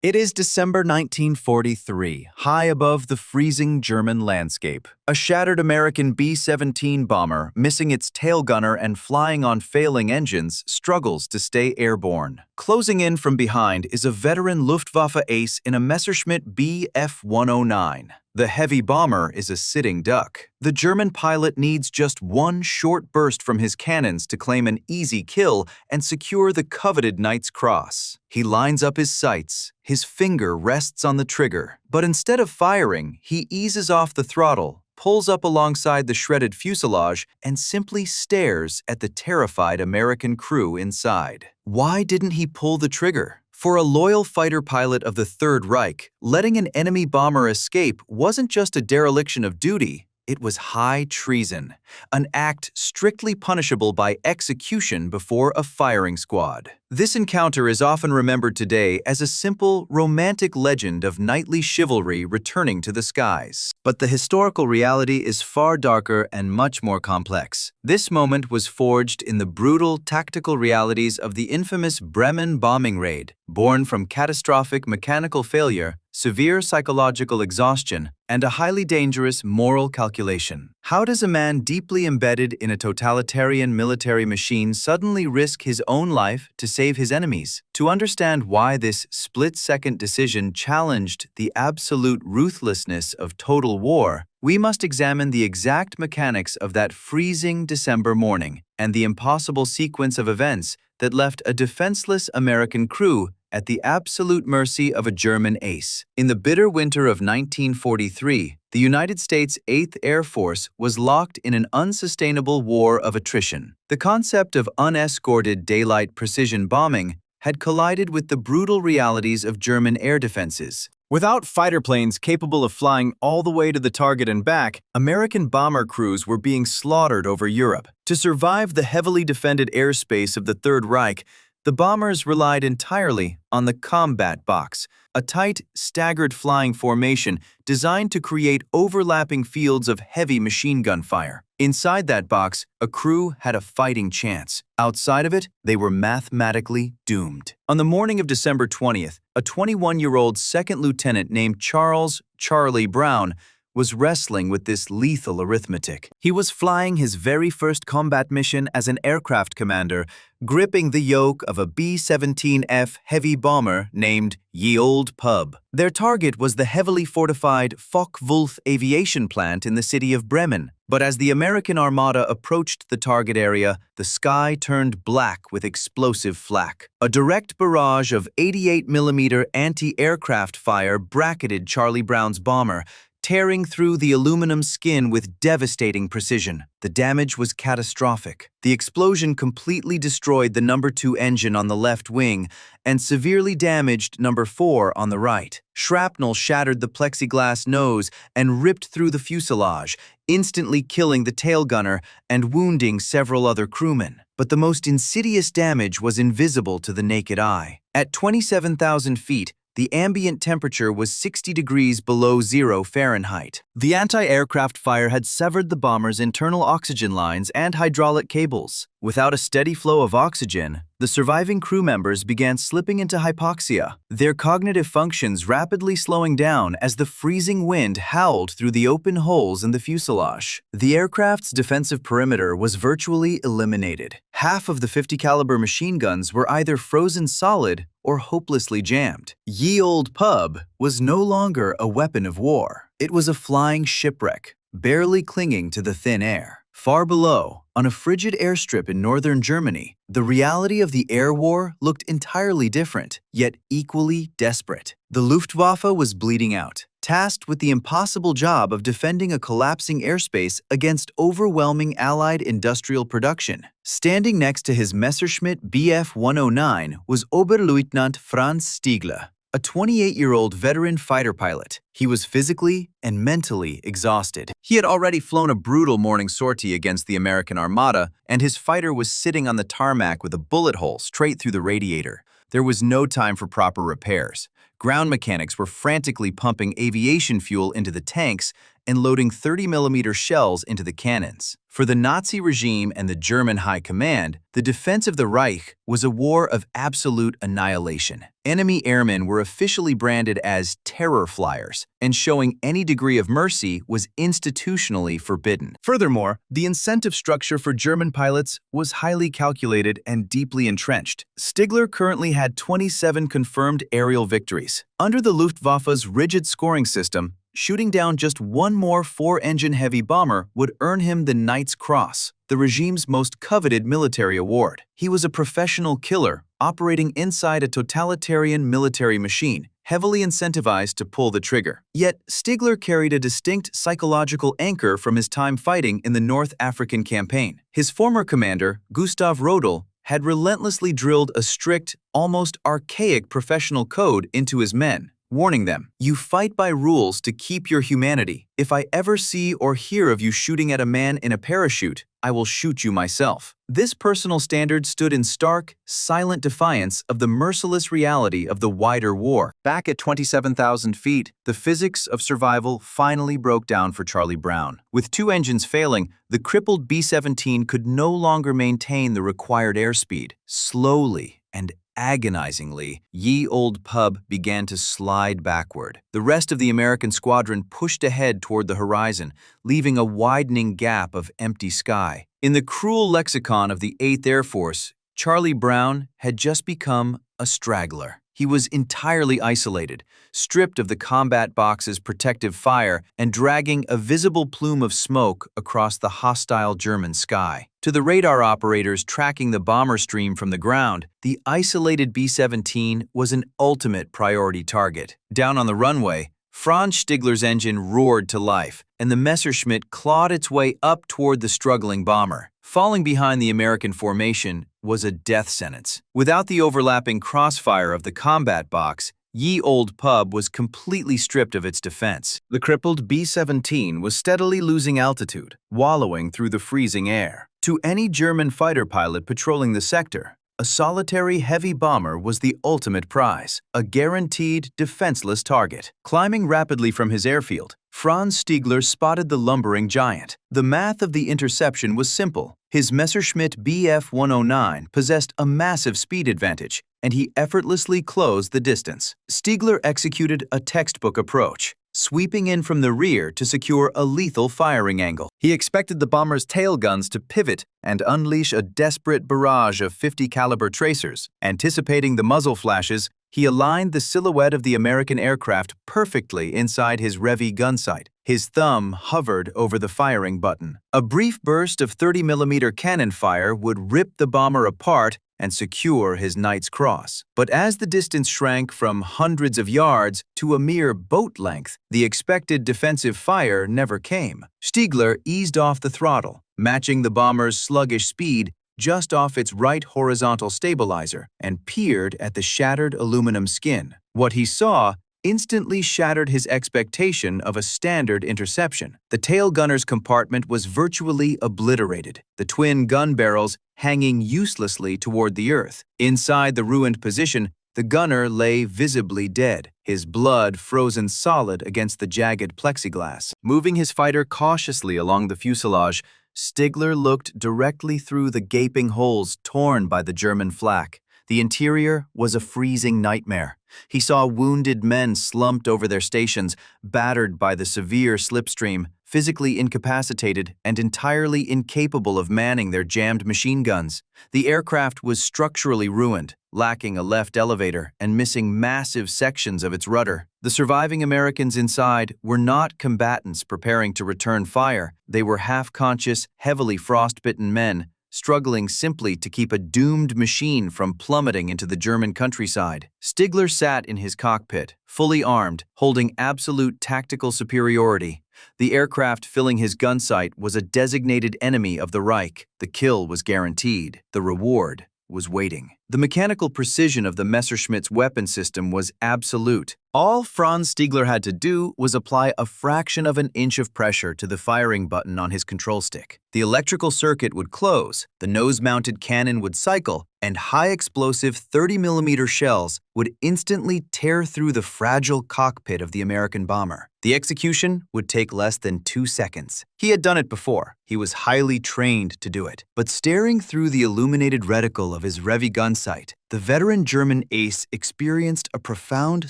It is December 1943, high above the freezing German landscape. A shattered American B-17 bomber, missing its tail gunner and flying on failing engines, struggles to stay airborne. Closing in from behind is a veteran Luftwaffe ace in a Messerschmitt Bf-109. The heavy bomber is a sitting duck. The German pilot needs just one short burst from his cannons to claim an easy kill and secure the coveted Knight's Cross. He lines up his sights. His finger rests on the trigger, but instead of firing, he eases off the throttle, pulls up alongside the shredded fuselage, and simply stares at the terrified American crew inside. Why didn't he pull the trigger? For a loyal fighter pilot of the Third Reich, letting an enemy bomber escape wasn't just a dereliction of duty, it was high treason, an act strictly punishable by execution before a firing squad. This encounter is often remembered today as a simple, romantic legend of knightly chivalry returning to the skies. But the historical reality is far darker and much more complex. This moment was forged in the brutal, tactical realities of the infamous Bremen bombing raid, born from catastrophic mechanical failure, severe psychological exhaustion, and a highly dangerous moral calculation. How does a man deeply embedded in a totalitarian military machine suddenly risk his own life to save his enemies? To understand why this split-second decision challenged the absolute ruthlessness of total war, we must examine the exact mechanics of that freezing December morning and the impossible sequence of events that left a defenseless American crew at the absolute mercy of a German ace. In the bitter winter of 1943, the United States 8th Air Force was locked in an unsustainable war of attrition. The concept of unescorted daylight precision bombing had collided with the brutal realities of German air defenses. Without fighter planes capable of flying all the way to the target and back, American bomber crews were being slaughtered over Europe. To survive the heavily defended airspace of the Third Reich, the bombers relied entirely on the combat box, a tight, staggered flying formation designed to create overlapping fields of heavy machine gun fire. Inside that box, a crew had a fighting chance. Outside of it, they were mathematically doomed. On the morning of December 20th, a 21-year-old second lieutenant named Charles "Charlie" Brown was wrestling with this lethal arithmetic. He was flying his very first combat mission as an aircraft commander, gripping the yoke of a B-17F heavy bomber named Olde Pub. Their target was the heavily fortified Focke-Wulf Aviation plant in the city of Bremen. But as the American Armada approached the target area, the sky turned black with explosive flak. A direct barrage of 88mm anti-aircraft fire bracketed Charlie Brown's bomber, tearing through the aluminum skin with devastating precision. The damage was catastrophic. The explosion completely destroyed the number 2 engine on the left wing and severely damaged number 4 on the right. Shrapnel shattered the plexiglass nose and ripped through the fuselage, instantly killing the tail gunner and wounding several other crewmen. But the most insidious damage was invisible to the naked eye. At 27,000 feet, the ambient temperature was 60 degrees below 0 Fahrenheit. The anti-aircraft fire had severed the bomber's internal oxygen lines and hydraulic cables. Without a steady flow of oxygen, the surviving crew members began slipping into hypoxia, their cognitive functions rapidly slowing down as the freezing wind howled through the open holes in the fuselage. The aircraft's defensive perimeter was virtually eliminated. Half of the 50-caliber machine guns were either frozen solid or hopelessly jammed. Ye Olde Pub was no longer a weapon of war. It was a flying shipwreck, barely clinging to the thin air. Far below, on a frigid airstrip in northern Germany, the reality of the air war looked entirely different, yet equally desperate. The Luftwaffe was bleeding out, tasked with the impossible job of defending a collapsing airspace against overwhelming Allied industrial production. Standing next to his Messerschmitt Bf-109 was Oberleutnant Franz Stigler, a 28-year-old veteran fighter pilot. He was physically and mentally exhausted. He had already flown a brutal morning sortie against the American Armada, and his fighter was sitting on the tarmac with a bullet hole straight through the radiator. There was no time for proper repairs. Ground mechanics were frantically pumping aviation fuel into the tanks and loading 30mm shells into the cannons. For the Nazi regime and the German High Command, the defense of the Reich was a war of absolute annihilation. Enemy airmen were officially branded as terror flyers, and showing any degree of mercy was institutionally forbidden. Furthermore, the incentive structure for German pilots was highly calculated and deeply entrenched. Stigler currently had 27 confirmed aerial victories. Under the Luftwaffe's rigid scoring system, shooting down just one more 4-engine heavy bomber would earn him the Knight's Cross, the regime's most coveted military award. He was a professional killer, operating inside a totalitarian military machine, heavily incentivized to pull the trigger. Yet, Stigler carried a distinct psychological anchor from his time fighting in the North African campaign. His former commander, Gustav Rodel, had relentlessly drilled a strict, almost archaic professional code into his men, warning them, "You fight by rules to keep your humanity. If I ever see or hear of you shooting at a man in a parachute, I will shoot you myself." This personal standard stood in stark, silent defiance of the merciless reality of the wider war. Back at 27,000 feet, the physics of survival finally broke down for Charlie Brown. With 2 engines failing, the crippled B-17 could no longer maintain the required airspeed. Slowly and agonizingly, Ye Olde Pub began to slide backward. The rest of the American squadron pushed ahead toward the horizon, leaving a widening gap of empty sky. In the cruel lexicon of the 8th Air Force, Charlie Brown had just become a straggler. He was entirely isolated, stripped of the combat box's protective fire and dragging a visible plume of smoke across the hostile German sky. To the radar operators tracking the bomber stream from the ground, the isolated B-17 was an ultimate priority target. Down on the runway, Franz Stigler's engine roared to life, and the Messerschmitt clawed its way up toward the struggling bomber. Falling behind the American formation was a death sentence. Without the overlapping crossfire of the combat box, Ye Olde Pub was completely stripped of its defense. The crippled B-17 was steadily losing altitude, wallowing through the freezing air. To any German fighter pilot patrolling the sector, a solitary heavy bomber was the ultimate prize, a guaranteed defenseless target. Climbing rapidly from his airfield, Franz Stigler spotted the lumbering giant. The math of the interception was simple. His Messerschmitt Bf-109 possessed a massive speed advantage, and he effortlessly closed the distance. Stigler executed a textbook approach, sweeping in from the rear to secure a lethal firing angle. He expected the bomber's tail guns to pivot and unleash a desperate barrage of 50-caliber tracers. Anticipating the muzzle flashes, he aligned the silhouette of the American aircraft perfectly inside his Revi gun sight. His thumb hovered over the firing button. A brief burst of 30mm cannon fire would rip the bomber apart and secure his Knight's Cross. But as the distance shrank from hundreds of yards to a mere boat length, the expected defensive fire never came. Stigler eased off the throttle, matching the bomber's sluggish speed just off its right horizontal stabilizer, and peered at the shattered aluminum skin. What he saw instantly shattered his expectation of a standard interception. The tail gunner's compartment was virtually obliterated, the twin gun barrels hanging uselessly toward the earth. Inside the ruined position, the gunner lay visibly dead, his blood frozen solid against the jagged plexiglass. Moving his fighter cautiously along the fuselage, Stigler looked directly through the gaping holes torn by the German flak. The interior was a freezing nightmare. He saw wounded men slumped over their stations, battered by the severe slipstream, physically incapacitated and entirely incapable of manning their jammed machine guns. The aircraft was structurally ruined, lacking a left elevator and missing massive sections of its rudder. The surviving Americans inside were not combatants preparing to return fire. They were half-conscious, heavily frostbitten men, struggling simply to keep a doomed machine from plummeting into the German countryside. Stigler sat in his cockpit, fully armed, holding absolute tactical superiority. The aircraft filling his gun sight was a designated enemy of the Reich. The kill was guaranteed. The reward was waiting. The mechanical precision of the Messerschmitt's weapon system was absolute. All Franz Stigler had to do was apply a fraction of an inch of pressure to the firing button on his control stick. The electrical circuit would close, the nose-mounted cannon would cycle, and high-explosive 30mm shells would instantly tear through the fragile cockpit of the American bomber. The execution would take less than 2 seconds. He had done it before. He was highly trained to do it. But staring through the illuminated reticle of his Revi gun sight, the veteran German ace experienced a profound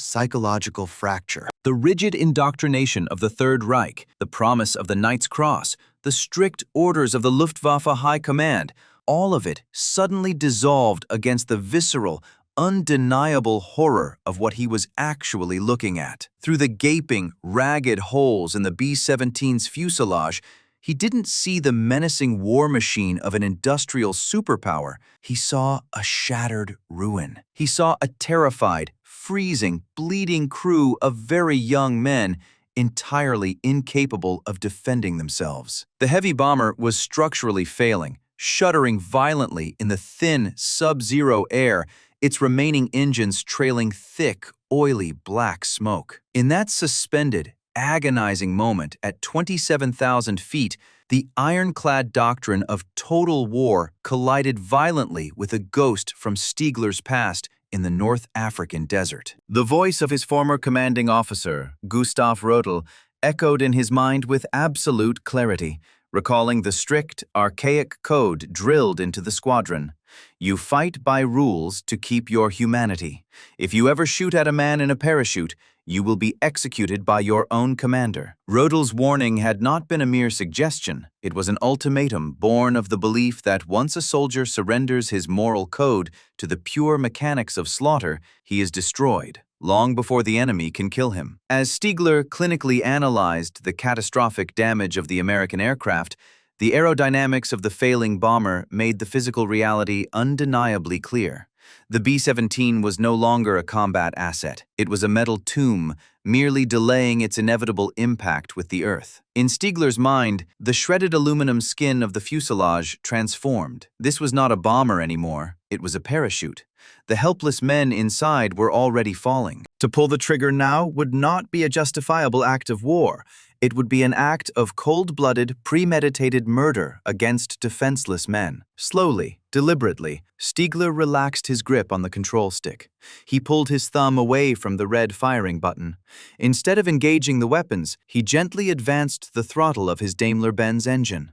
psychological fracture. The rigid indoctrination of the Third Reich, the promise of the Knight's Cross, the strict orders of the Luftwaffe High Command, all of it suddenly dissolved against the visceral, undeniable horror of what he was actually looking at. Through the gaping, ragged holes in the B-17's fuselage, he didn't see the menacing war machine of an industrial superpower. He saw a shattered ruin. He saw a terrified, freezing, bleeding crew of very young men, entirely incapable of defending themselves. The heavy bomber was structurally failing, shuddering violently in the thin, sub-zero air, its remaining engines trailing thick, oily black smoke. In that suspended, agonizing moment at 27,000 feet, the ironclad doctrine of total war collided violently with a ghost from Stigler's past in the North African desert. The voice of his former commanding officer, Gustav Rodel, echoed in his mind with absolute clarity, recalling the strict, archaic code drilled into the squadron. You fight by rules to keep your humanity. If you ever shoot at a man in a parachute, you will be executed by your own commander. Rodel's warning had not been a mere suggestion. It was an ultimatum born of the belief that once a soldier surrenders his moral code to the pure mechanics of slaughter, he is destroyed, long before the enemy can kill him. As Stigler clinically analyzed the catastrophic damage of the American aircraft, the aerodynamics of the failing bomber made the physical reality undeniably clear. The B-17 was no longer a combat asset. It was a metal tomb, merely delaying its inevitable impact with the earth. In Stigler's mind, the shredded aluminum skin of the fuselage transformed. This was not a bomber anymore. It was a parachute. The helpless men inside were already falling. To pull the trigger now would not be a justifiable act of war. It would be an act of cold-blooded, premeditated murder against defenseless men. Slowly, deliberately, Stigler relaxed his grip on the control stick. He pulled his thumb away from the red firing button. Instead of engaging the weapons, he gently advanced the throttle of his Daimler-Benz engine.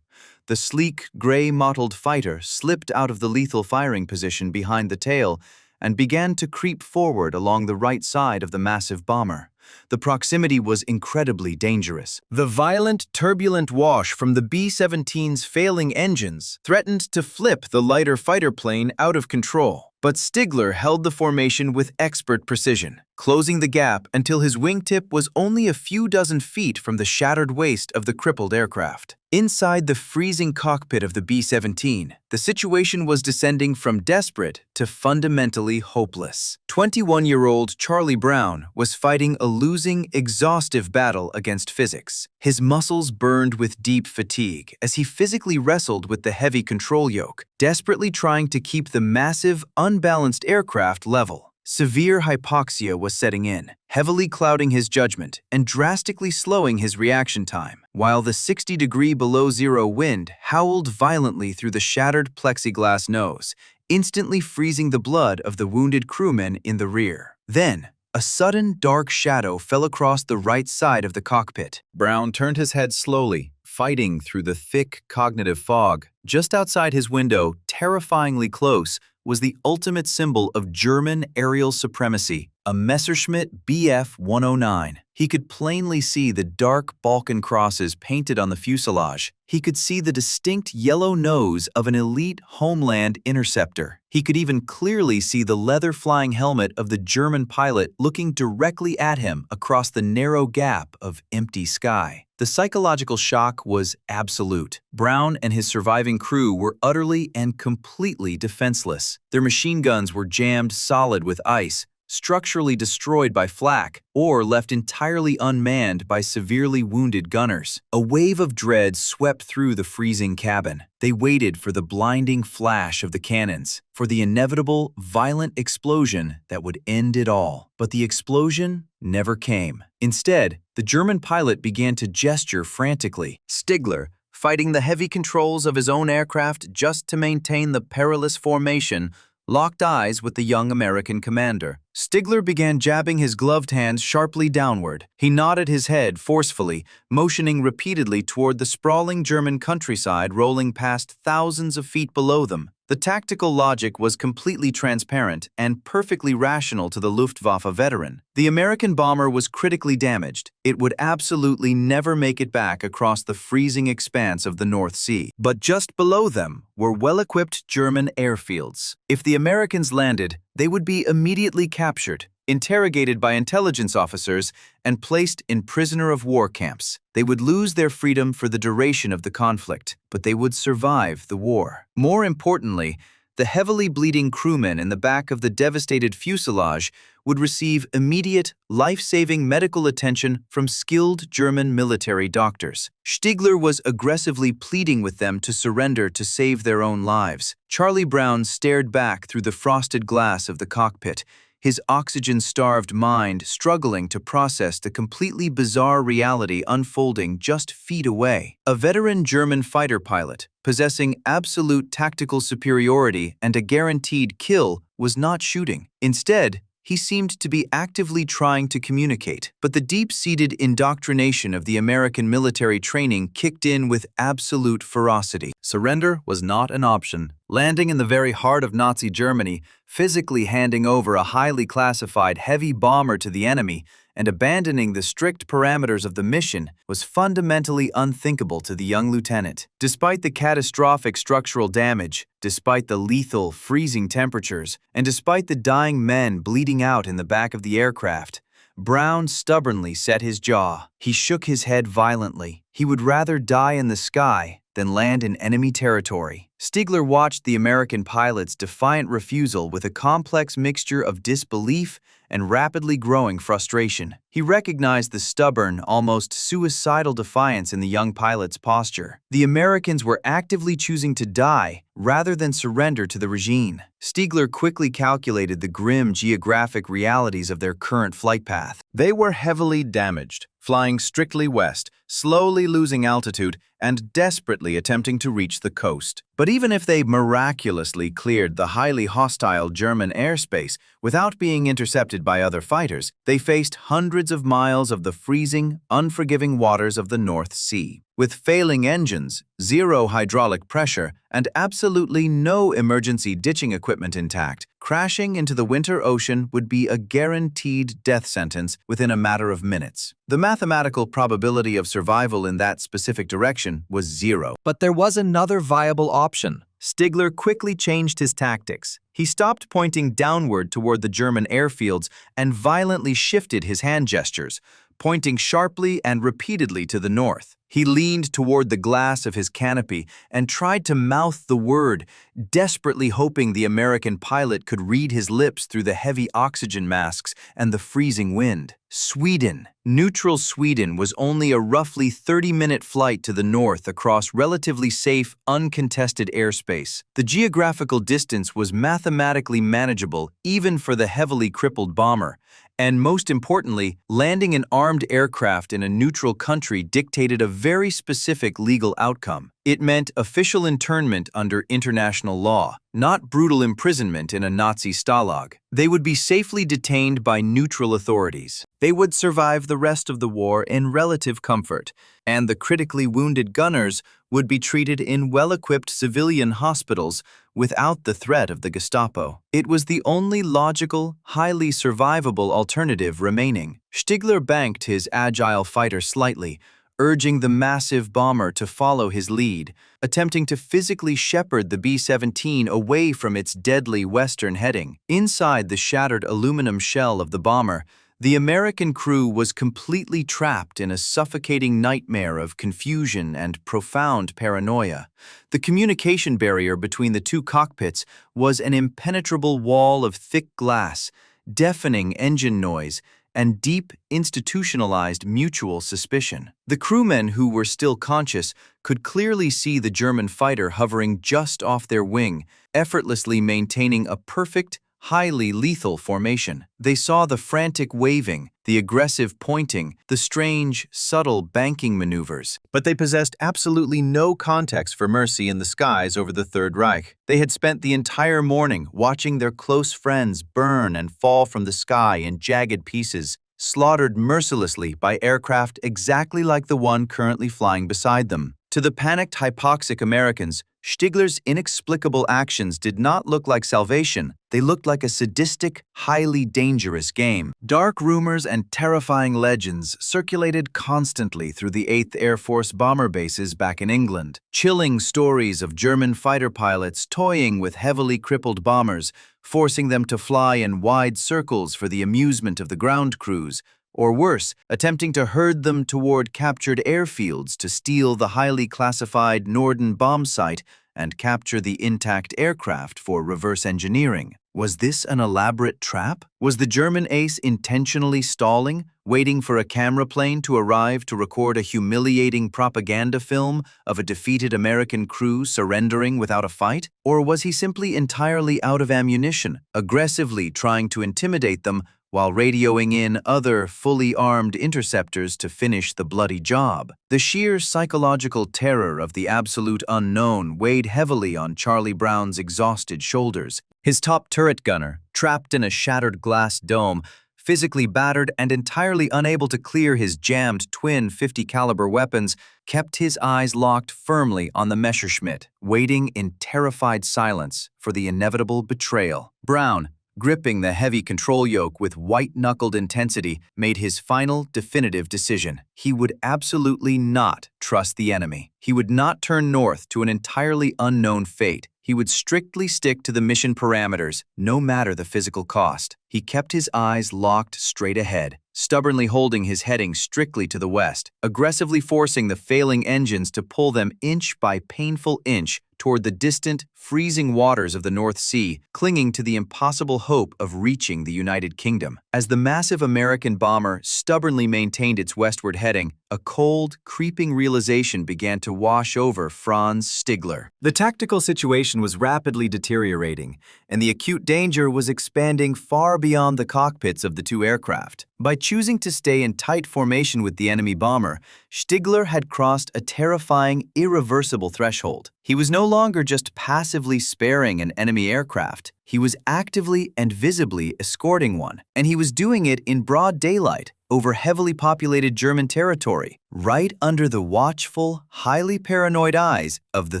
The sleek, gray-mottled fighter slipped out of the lethal firing position behind the tail and began to creep forward along the right side of the massive bomber. The proximity was incredibly dangerous. The violent, turbulent wash from the B-17's failing engines threatened to flip the lighter fighter plane out of control. But Stigler held the formation with expert precision, closing the gap until his wingtip was only a few dozen feet from the shattered waist of the crippled aircraft. Inside the freezing cockpit of the B-17, the situation was descending from desperate to fundamentally hopeless. 21-year-old Charlie Brown was fighting a losing, exhaustive battle against physics. His muscles burned with deep fatigue as he physically wrestled with the heavy control yoke, desperately trying to keep the massive, unbalanced aircraft level. Severe hypoxia was setting in, heavily clouding his judgment and drastically slowing his reaction time, while the 60-degree below-zero wind howled violently through the shattered plexiglass nose, instantly freezing the blood of the wounded crewmen in the rear. Then, a sudden dark shadow fell across the right side of the cockpit. Brown turned his head slowly, fighting through the thick cognitive fog. Just outside his window, terrifyingly close, was the ultimate symbol of German aerial supremacy, a Messerschmitt Bf-109. He could plainly see the dark Balkan crosses painted on the fuselage. He could see the distinct yellow nose of an elite Homeland interceptor. He could even clearly see the leather flying helmet of the German pilot looking directly at him across the narrow gap of empty sky. The psychological shock was absolute. Brown and his surviving crew were utterly and completely defenseless. Their machine guns were jammed solid with ice. structurally destroyed by flak, or left entirely unmanned by severely wounded gunners. A wave of dread swept through the freezing cabin. They waited for the blinding flash of the cannons, for the inevitable, violent explosion that would end it all. But the explosion never came. Instead, the German pilot began to gesture frantically. Stigler, fighting the heavy controls of his own aircraft just to maintain the perilous formation, locked eyes with the young American commander. Stigler began jabbing his gloved hands sharply downward. He nodded his head forcefully, motioning repeatedly toward the sprawling German countryside rolling past thousands of feet below them. The tactical logic was completely transparent and perfectly rational to the Luftwaffe veteran. The American bomber was critically damaged. It would absolutely never make it back across the freezing expanse of the North Sea. But just below them were well-equipped German airfields. If the Americans landed, they would be immediately captured, interrogated by intelligence officers, and placed in prisoner-of-war camps. They would lose their freedom for the duration of the conflict, but they would survive the war. More importantly, the heavily bleeding crewmen in the back of the devastated fuselage would receive immediate, life-saving medical attention from skilled German military doctors. Stigler was aggressively pleading with them to surrender to save their own lives. Charlie Brown stared back through the frosted glass of the cockpit, his oxygen-starved mind struggling to process the completely bizarre reality unfolding just feet away. A veteran German fighter pilot, possessing absolute tactical superiority and a guaranteed kill, was not shooting. Instead, he seemed to be actively trying to communicate, but the deep-seated indoctrination of the American military training kicked in with absolute ferocity. Surrender was not an option. Landing in the very heart of Nazi Germany, physically handing over a highly classified heavy bomber to the enemy, and abandoning the strict parameters of the mission was fundamentally unthinkable to the young lieutenant. Despite the catastrophic structural damage, despite the lethal, freezing temperatures, and despite the dying men bleeding out in the back of the aircraft, Brown stubbornly set his jaw. He shook his head violently. He would rather die in the sky than land in enemy territory. Stigler watched the American pilot's defiant refusal with a complex mixture of disbelief and rapidly growing frustration. He recognized the stubborn, almost suicidal defiance in the young pilot's posture. The Americans were actively choosing to die rather than surrender to the regime. Stigler quickly calculated the grim geographic realities of their current flight path. They were heavily damaged, flying strictly west, slowly losing altitude, and desperately attempting to reach the coast. But even if they miraculously cleared the highly hostile German airspace without being intercepted by other fighters, they faced hundreds of miles of the freezing, unforgiving waters of the North Sea. With failing engines, zero hydraulic pressure, and absolutely no emergency ditching equipment intact, crashing into the winter ocean would be a guaranteed death sentence within a matter of minutes. The mathematical probability of survival in that specific direction was zero. But there was another viable option. Stigler quickly changed his tactics. He stopped pointing downward toward the German airfields and violently shifted his hand gestures, pointing sharply and repeatedly to the north. He leaned toward the glass of his canopy and tried to mouth the word, desperately hoping the American pilot could read his lips through the heavy oxygen masks and the freezing wind. Sweden. Neutral Sweden was only a roughly 30-minute flight to the north across relatively safe, uncontested airspace. The geographical distance was mathematically manageable even for the heavily crippled bomber. And most importantly, landing an armed aircraft in a neutral country dictated a very specific legal outcome. It meant official internment under international law, not brutal imprisonment in a Nazi stalag. They would be safely detained by neutral authorities. They would survive the rest of the war in relative comfort, and the critically wounded gunners would be treated in well-equipped civilian hospitals without the threat of the Gestapo. It was the only logical, highly survivable alternative remaining. Stigler banked his agile fighter slightly, urging the massive bomber to follow his lead, attempting to physically shepherd the B-17 away from its deadly western heading. Inside the shattered aluminum shell of the bomber, the American crew was completely trapped in a suffocating nightmare of confusion and profound paranoia. The communication barrier between the two cockpits was an impenetrable wall of thick glass, deafening engine noise, and deep, institutionalized mutual suspicion. The crewmen who were still conscious could clearly see the German fighter hovering just off their wing, effortlessly maintaining a perfect, highly lethal formation. They saw the frantic waving, the aggressive pointing, the strange, subtle banking maneuvers. But they possessed absolutely no context for mercy in the skies over the Third Reich. They had spent the entire morning watching their close friends burn and fall from the sky in jagged pieces, slaughtered mercilessly by aircraft exactly like the one currently flying beside them. To the panicked, hypoxic Americans, Stigler's inexplicable actions did not look like salvation. They looked like a sadistic, highly dangerous game. Dark rumors and terrifying legends circulated constantly through the 8th Air Force bomber bases back in England. Chilling stories of German fighter pilots toying with heavily crippled bombers, forcing them to fly in wide circles for the amusement of the ground crews, or worse, attempting to herd them toward captured airfields to steal the highly classified Norden bomb site and capture the intact aircraft for reverse engineering. Was this an elaborate trap? Was the German ace intentionally stalling, waiting for a camera plane to arrive to record a humiliating propaganda film of a defeated American crew surrendering without a fight? Or was he simply entirely out of ammunition, aggressively trying to intimidate them while radioing in other fully armed interceptors to finish the bloody job? The sheer psychological terror of the absolute unknown weighed heavily on Charlie Brown's exhausted shoulders. His top turret gunner, trapped in a shattered glass dome, physically battered and entirely unable to clear his jammed twin 50 caliber weapons, kept his eyes locked firmly on the Messerschmitt, waiting in terrified silence for the inevitable betrayal. Brown, gripping the heavy control yoke with white-knuckled intensity, made his final, definitive decision. He would absolutely not trust the enemy. He would not turn north to an entirely unknown fate. He would strictly stick to the mission parameters, no matter the physical cost. He kept his eyes locked straight ahead, stubbornly holding his heading strictly to the west, aggressively forcing the failing engines to pull them inch by painful inch toward the distant, freezing waters of the North Sea, clinging to the impossible hope of reaching the United Kingdom. As the massive American bomber stubbornly maintained its westward heading, a cold, creeping realization began to wash over Franz Stigler. The tactical situation was rapidly deteriorating, and the acute danger was expanding far beyond the cockpits of the two aircraft. By choosing to stay in tight formation with the enemy bomber, Stigler had crossed a terrifying, irreversible threshold. He was no longer just passively sparing an enemy aircraft. He was actively and visibly escorting one, and he was doing it in broad daylight over heavily populated German territory, right under the watchful, highly paranoid eyes of the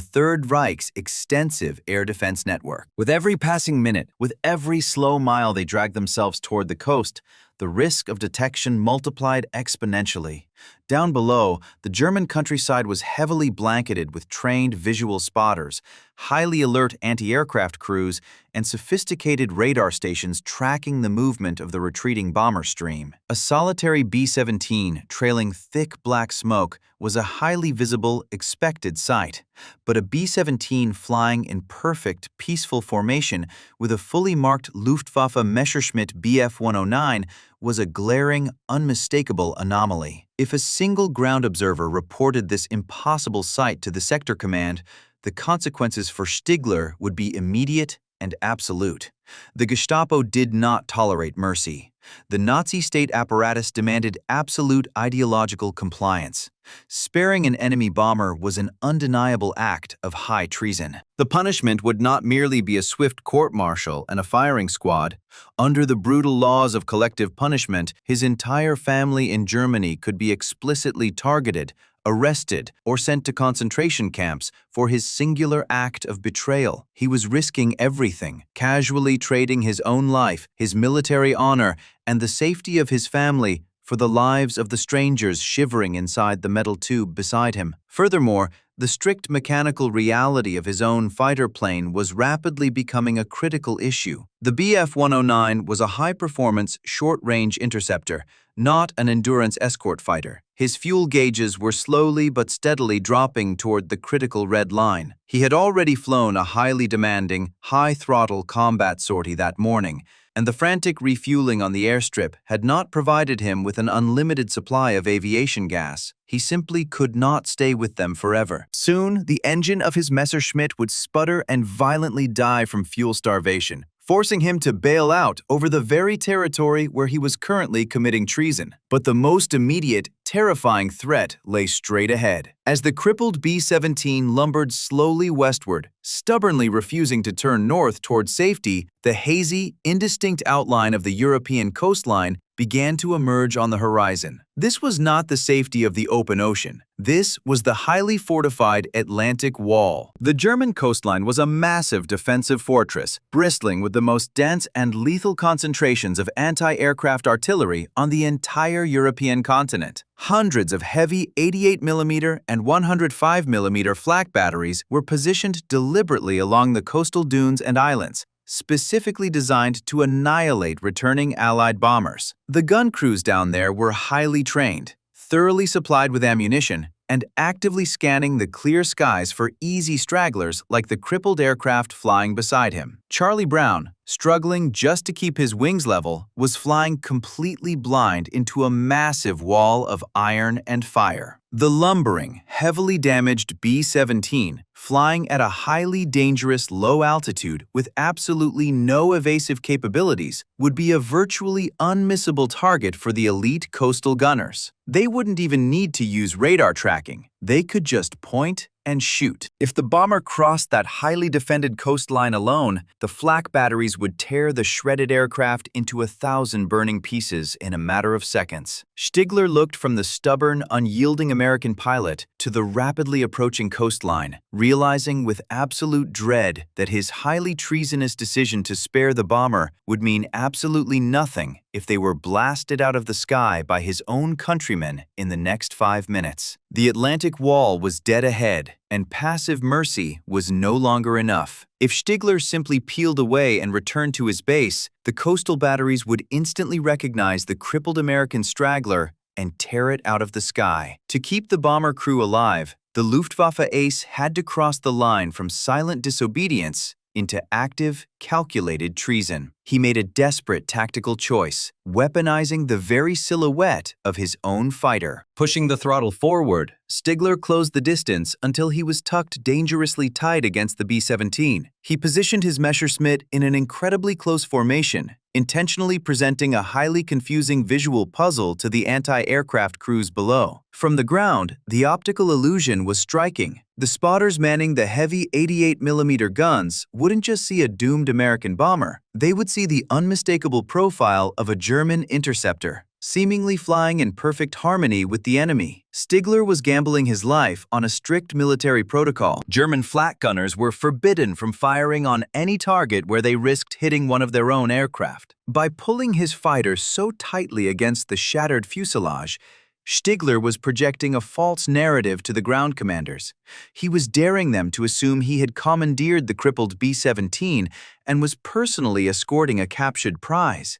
Third Reich's extensive air defense network. With every passing minute, with every slow mile they dragged themselves toward the coast, the risk of detection multiplied exponentially. Down below, the German countryside was heavily blanketed with trained visual spotters, highly alert anti-aircraft crews, and sophisticated radar stations tracking the movement of the retreating bomber stream. A solitary B-17 trailing thick black smoke was a highly visible, expected sight. But a B-17 flying in perfect, peaceful formation with a fully marked Luftwaffe Messerschmitt Bf-109 was a glaring, unmistakable anomaly. If a single ground observer reported this impossible sight to the sector command, the consequences for Stigler would be immediate and absolute. The Gestapo did not tolerate mercy. The Nazi state apparatus demanded absolute ideological compliance. Sparing an enemy bomber was an undeniable act of high treason. The punishment would not merely be a swift court-martial and a firing squad. Under the brutal laws of collective punishment, his entire family in Germany could be explicitly targeted, arrested, or sent to concentration camps for his singular act of betrayal. He was risking everything, casually trading his own life, his military honor, and the safety of his family for the lives of the strangers shivering inside the metal tube beside him. Furthermore, the strict mechanical reality of his own fighter plane was rapidly becoming a critical issue. The Bf-109 was a high-performance, short-range interceptor, not an endurance escort fighter. His fuel gauges were slowly but steadily dropping toward the critical red line. He had already flown a highly demanding, high-throttle combat sortie that morning, and the frantic refueling on the airstrip had not provided him with an unlimited supply of aviation gas. He simply could not stay with them forever. Soon, the engine of his Messerschmitt would sputter and violently die from fuel starvation, forcing him to bail out over the very territory where he was currently committing treason. But the most immediate, terrifying threat lay straight ahead. As the crippled B-17 lumbered slowly westward, stubbornly refusing to turn north toward safety, the hazy, indistinct outline of the European coastline began to emerge on the horizon. This was not the safety of the open ocean. This was the highly fortified Atlantic Wall. The German coastline was a massive defensive fortress, bristling with the most dense and lethal concentrations of anti-aircraft artillery on the entire European continent. Hundreds of heavy 88mm and 105mm flak batteries were positioned deliberately along the coastal dunes and islands, specifically designed to annihilate returning Allied bombers. The gun crews down there were highly trained, thoroughly supplied with ammunition, and actively scanning the clear skies for easy stragglers like the crippled aircraft flying beside him. Charlie Brown, struggling just to keep his wings level, was flying completely blind into a massive wall of iron and fire. The lumbering, heavily damaged B-17, flying at a highly dangerous low altitude with absolutely no evasive capabilities, would be a virtually unmissable target for the elite coastal gunners. They wouldn't even need to use radar tracking. They could just point and shoot. If the bomber crossed that highly defended coastline alone, the flak batteries would tear the shredded aircraft into 1,000 burning pieces in a matter of seconds. Stigler looked from the stubborn, unyielding American pilot to the rapidly approaching coastline, realizing with absolute dread that his highly treasonous decision to spare the bomber would mean absolutely nothing if they were blasted out of the sky by his own countrymen in the next 5 minutes. The Atlantic Wall was dead ahead, and passive mercy was no longer enough. If Stigler simply peeled away and returned to his base, the coastal batteries would instantly recognize the crippled American straggler and tear it out of the sky. To keep the bomber crew alive, the Luftwaffe ace had to cross the line from silent disobedience into active, calculated treason. He made a desperate tactical choice, weaponizing the very silhouette of his own fighter. Pushing the throttle forward, Stigler closed the distance until he was tucked dangerously tight against the B-17. He positioned his Messerschmitt in an incredibly close formation, intentionally presenting a highly confusing visual puzzle to the anti-aircraft crews below. From the ground, the optical illusion was striking. The spotters manning the heavy 88mm guns wouldn't just see a doomed American bomber, they would see the unmistakable profile of a German interceptor, seemingly flying in perfect harmony with the enemy. Stigler was gambling his life on a strict military protocol. German flak gunners were forbidden from firing on any target where they risked hitting one of their own aircraft. By pulling his fighter so tightly against the shattered fuselage, Stigler was projecting a false narrative to the ground commanders. He was daring them to assume he had commandeered the crippled B-17 and was personally escorting a captured prize.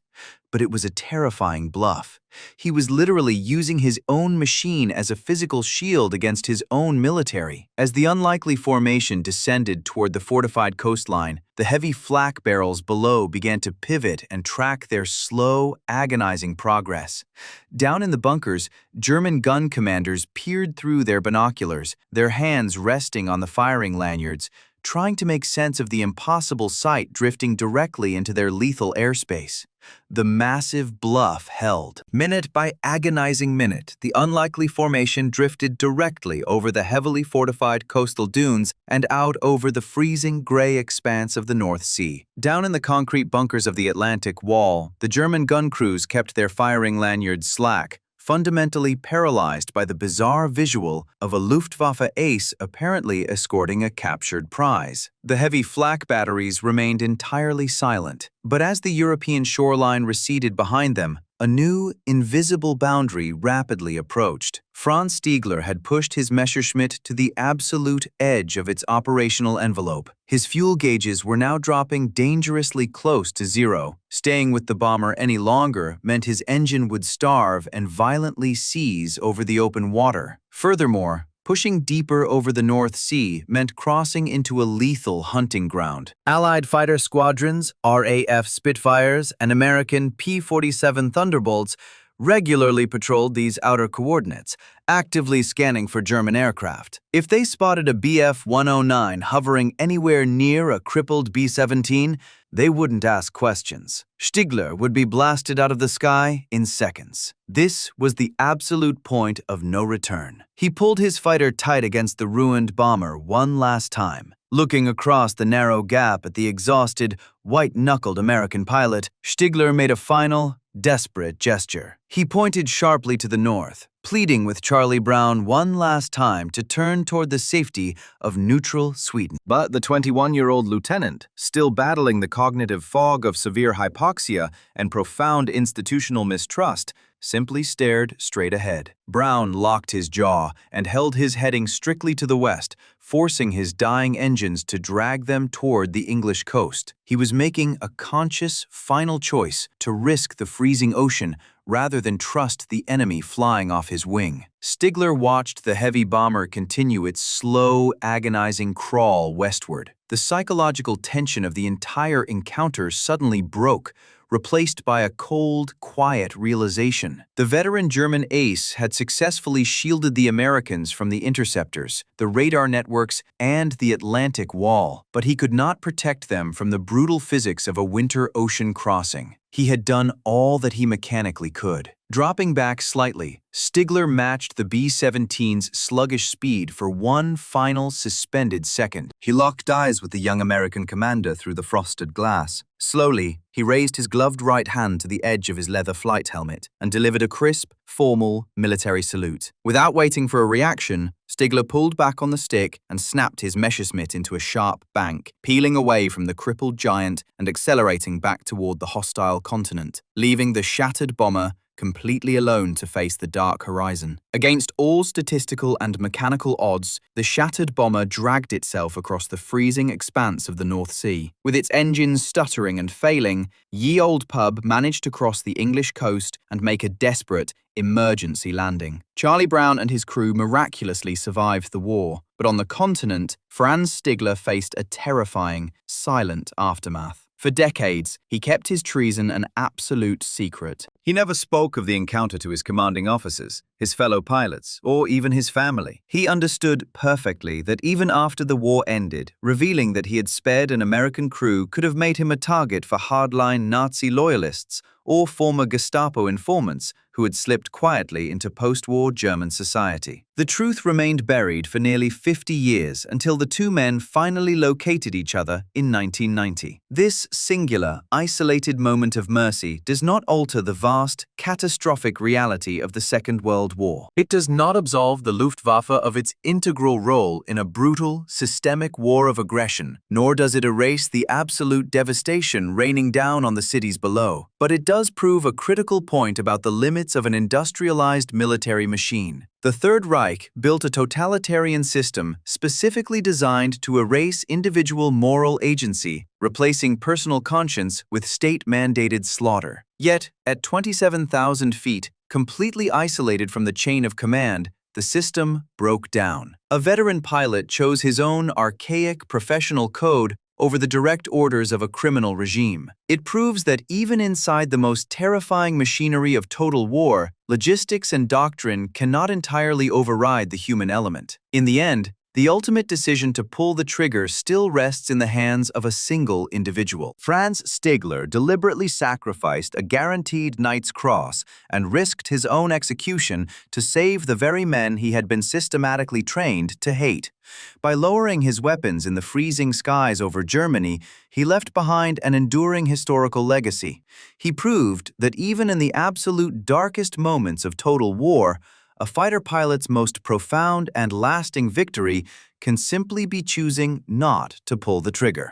But it was a terrifying bluff. He was literally using his own machine as a physical shield against his own military. As the unlikely formation descended toward the fortified coastline, the heavy flak barrels below began to pivot and track their slow, agonizing progress. Down in the bunkers, German gun commanders peered through their binoculars, their hands resting on the firing lanyards, trying to make sense of the impossible sight drifting directly into their lethal airspace. The massive bluff held. Minute by agonizing minute, the unlikely formation drifted directly over the heavily fortified coastal dunes and out over the freezing gray expanse of the North Sea. Down in the concrete bunkers of the Atlantic Wall, the German gun crews kept their firing lanyards slack, fundamentally paralyzed by the bizarre visual of a Luftwaffe ace apparently escorting a captured prize. The heavy flak batteries remained entirely silent, but as the European shoreline receded behind them, a new, invisible boundary rapidly approached. Franz Stigler had pushed his Messerschmitt to the absolute edge of its operational envelope. His fuel gauges were now dropping dangerously close to zero. Staying with the bomber any longer meant his engine would starve and violently seize over the open water. Furthermore, Pushing deeper over the North Sea meant crossing into a lethal hunting ground. Allied fighter squadrons, RAF Spitfires, and American P-47 Thunderbolts regularly patrolled these outer coordinates, actively scanning for German aircraft. If they spotted a Bf-109 hovering anywhere near a crippled B-17, they wouldn't ask questions. Stigler would be blasted out of the sky in seconds. This was the absolute point of no return. He pulled his fighter tight against the ruined bomber one last time. Looking across the narrow gap at the exhausted, white-knuckled American pilot, Stigler made a final, desperate gesture. He pointed sharply to the north, pleading with Charlie Brown one last time to turn toward the safety of neutral Sweden. But the 21-year-old lieutenant, still battling the cognitive fog of severe hypoxia and profound institutional mistrust, simply stared straight ahead. Brown locked his jaw and held his heading strictly to the west, forcing his dying engines to drag them toward the English coast. He was making a conscious, final choice to risk the freezing ocean rather than trust the enemy flying off his wing. Stigler watched the heavy bomber continue its slow, agonizing crawl westward. The psychological tension of the entire encounter suddenly broke, replaced by a cold, quiet realization. The veteran German ace had successfully shielded the Americans from the interceptors, the radar networks, and the Atlantic Wall, but he could not protect them from the brutal physics of a winter ocean crossing. He had done all that he mechanically could. Dropping back slightly, Stigler matched the B-17's sluggish speed for one final suspended second. He locked eyes with the young American commander through the frosted glass. Slowly, he raised his gloved right hand to the edge of his leather flight helmet and delivered a crisp, formal military salute. Without waiting for a reaction, Stigler pulled back on the stick and snapped his Messerschmitt into a sharp bank, peeling away from the crippled giant and accelerating back toward the hostile continent, leaving the shattered bomber completely alone to face the dark horizon. Against all statistical and mechanical odds, the shattered bomber dragged itself across the freezing expanse of the North Sea. With its engines stuttering and failing, Ye Olde Pub managed to cross the English coast and make a desperate, emergency landing. Charlie Brown and his crew miraculously survived the war, but on the continent, Franz Stigler faced a terrifying, silent aftermath. For decades, he kept his treason an absolute secret. He never spoke of the encounter to his commanding officers, his fellow pilots, or even his family. He understood perfectly that even after the war ended, revealing that he had spared an American crew could have made him a target for hardline Nazi loyalists or former Gestapo informants who had slipped quietly into post-war German society. The truth remained buried for nearly 50 years until the two men finally located each other in 1990. This singular, isolated moment of mercy does not alter the vast, catastrophic reality of the Second World War. It does not absolve the Luftwaffe of its integral role in a brutal, systemic war of aggression, nor does it erase the absolute devastation raining down on the cities below. But it does prove a critical point about the limits of an industrialized military machine. The Third Reich built a totalitarian system specifically designed to erase individual moral agency, replacing personal conscience with state-mandated slaughter. Yet, at 27,000 feet, completely isolated from the chain of command, the system broke down. A veteran pilot chose his own archaic professional code over the direct orders of a criminal regime. It proves that even inside the most terrifying machinery of total war, logistics and doctrine cannot entirely override the human element. In the end, the ultimate decision to pull the trigger still rests in the hands of a single individual. Franz Stigler deliberately sacrificed a guaranteed Knight's Cross and risked his own execution to save the very men he had been systematically trained to hate. By lowering his weapons in the freezing skies over Germany, he left behind an enduring historical legacy. He proved that even in the absolute darkest moments of total war, a fighter pilot's most profound and lasting victory can simply be choosing not to pull the trigger.